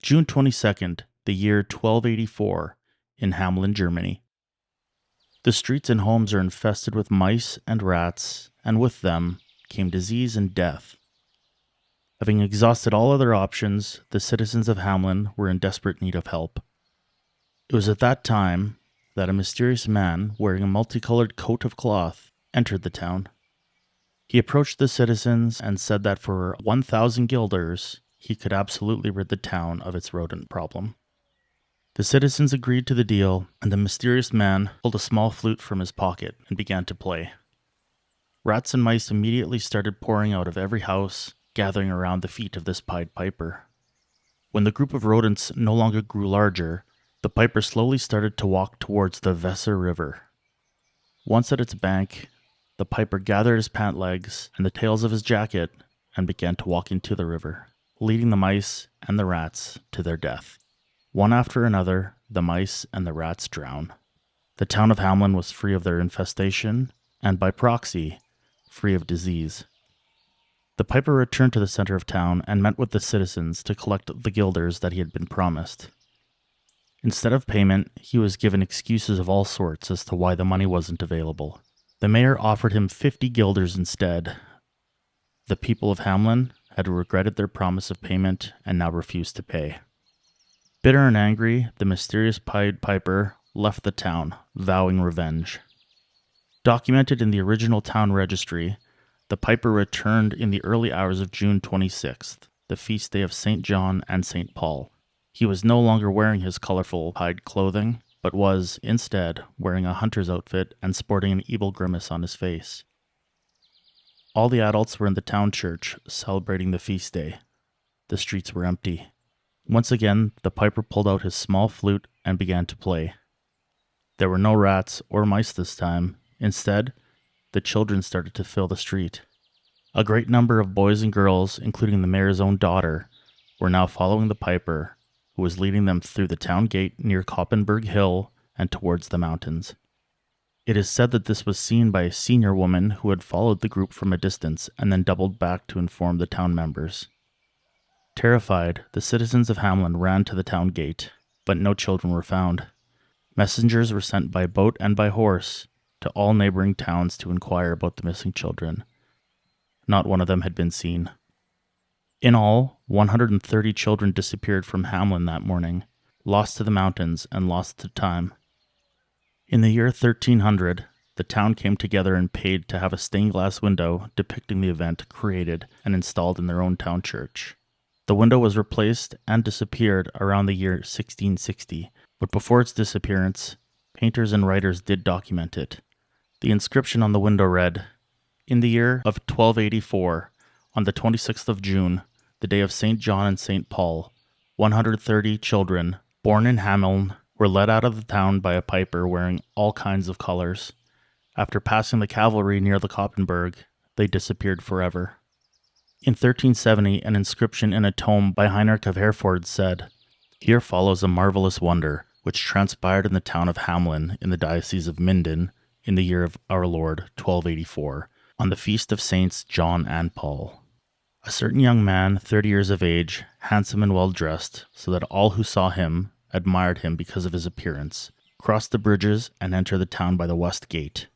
June 22nd, the year 1284, in Hamelin, Germany. The streets and homes are infested with mice and rats, and with them came disease and death. Having exhausted all other options, the citizens of Hamelin were in desperate need of help. It was at that time that a mysterious man wearing a multicolored coat of cloth entered the town. He approached the citizens and said that for 1,000 guilders, he could absolutely rid the town of its rodent problem. The citizens agreed to the deal, and the mysterious man pulled a small flute from his pocket and began to play. Rats and mice immediately started pouring out of every house, gathering around the feet of this Pied Piper. When the group of rodents no longer grew larger, the piper slowly started to walk towards the Weser River. Once at its bank, the piper gathered his pant legs and the tails of his jacket and began to walk into the river, leading the mice and the rats to their death. One after another, the mice and the rats drowned. The town of Hamelin was free of their infestation, and by proxy, free of disease. The piper returned to the center of town and met with the citizens to collect the guilders that he had been promised. Instead of payment, he was given excuses of all sorts as to why the money wasn't available. The mayor offered him 50 guilders instead. The people of Hamelin had regretted their promise of payment and now refused to pay. Bitter and angry, the mysterious Pied Piper left the town, vowing revenge. Documented in the original town registry, the piper returned in the early hours of June 26th, the feast day of St. John and St. Paul. He was no longer wearing his colorful hide clothing, but was, instead, wearing a hunter's outfit and sporting an evil grimace on his face. All the adults were in the town church, celebrating the feast day. The streets were empty. Once again, the piper pulled out his small flute and began to play. There were no rats or mice this time. Instead, the children started to fill the street. A great number of boys and girls, including the mayor's own daughter, were now following the piper, who was leading them through the town gate near Koppenberg Hill and towards the mountains. It is said that this was seen by a senior woman who had followed the group from a distance and then doubled back to inform the town members. Terrified, the citizens of Hamelin ran to the town gate, but no children were found. Messengers were sent by boat and by horse to all neighboring towns to inquire about the missing children. Not one of them had been seen. In all, 130 children disappeared from Hamelin that morning, lost to the mountains and lost to time. In the year 1300, the town came together and paid to have a stained glass window depicting the event created and installed in their own town church. The window was replaced and disappeared around the year 1660, but before its disappearance, painters and writers did document it. The inscription on the window read, "In the year of 1284, on the 26th of June, the day of St. John and St. Paul, 130 children, born in Hamelin, were led out of the town by a piper wearing all kinds of colors. After passing the cavalry near the Koppenberg, they disappeared forever." In 1370, an inscription in a tome by Heinrich of Hereford said, "Here follows a marvelous wonder, which transpired in the town of Hamelin in the diocese of Minden in the year of our Lord, 1284, on the feast of Saints John and Paul. A certain young man, 30 years of age, handsome and well-dressed, so that all who saw him admired him because of his appearance, crossed the bridges and entered the town by the west gate.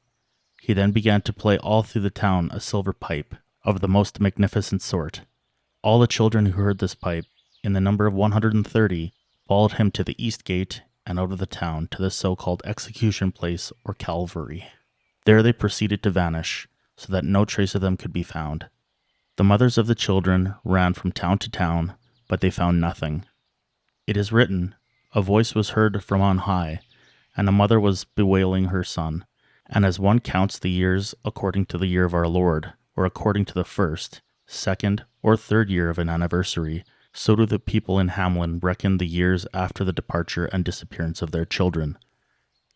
He then began to play all through the town a silver pipe, of the most magnificent sort. All the children who heard this pipe, in the number of 130, followed him to the east gate and out of the town to the so-called execution place or Calvary. There they proceeded to vanish, so that no trace of them could be found. The mothers of the children ran from town to town, but they found nothing. It is written, "A voice was heard from on high, and a mother was bewailing her son. And as one counts the years according to the year of our Lord, or according to the first, second, or third year of an anniversary, so do the people in Hamelin reckon the years after the departure and disappearance of their children.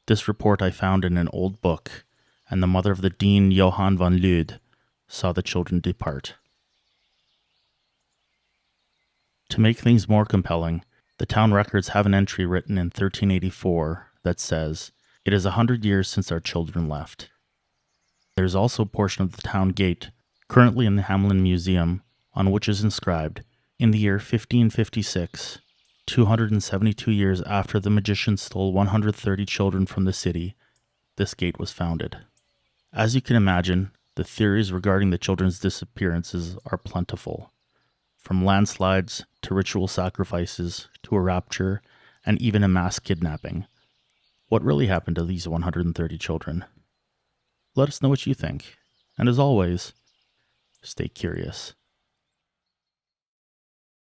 This report I found in an old book, and the mother of the Dean Johann von Lüd saw the children depart." To make things more compelling, the town records have an entry written in 1384 that says, "It is 100 years since our children left." There is also a portion of the town gate, currently in the Hamelin Museum, on which is inscribed, "In the year 1556, 272 years after the magician stole 130 children from the city, this gate was founded. As you can imagine, the theories regarding the children's disappearances are plentiful. From landslides to ritual sacrifices to a rapture and even a mass kidnapping. What really happened to these 130 children? Let us know what you think. And as always, stay curious.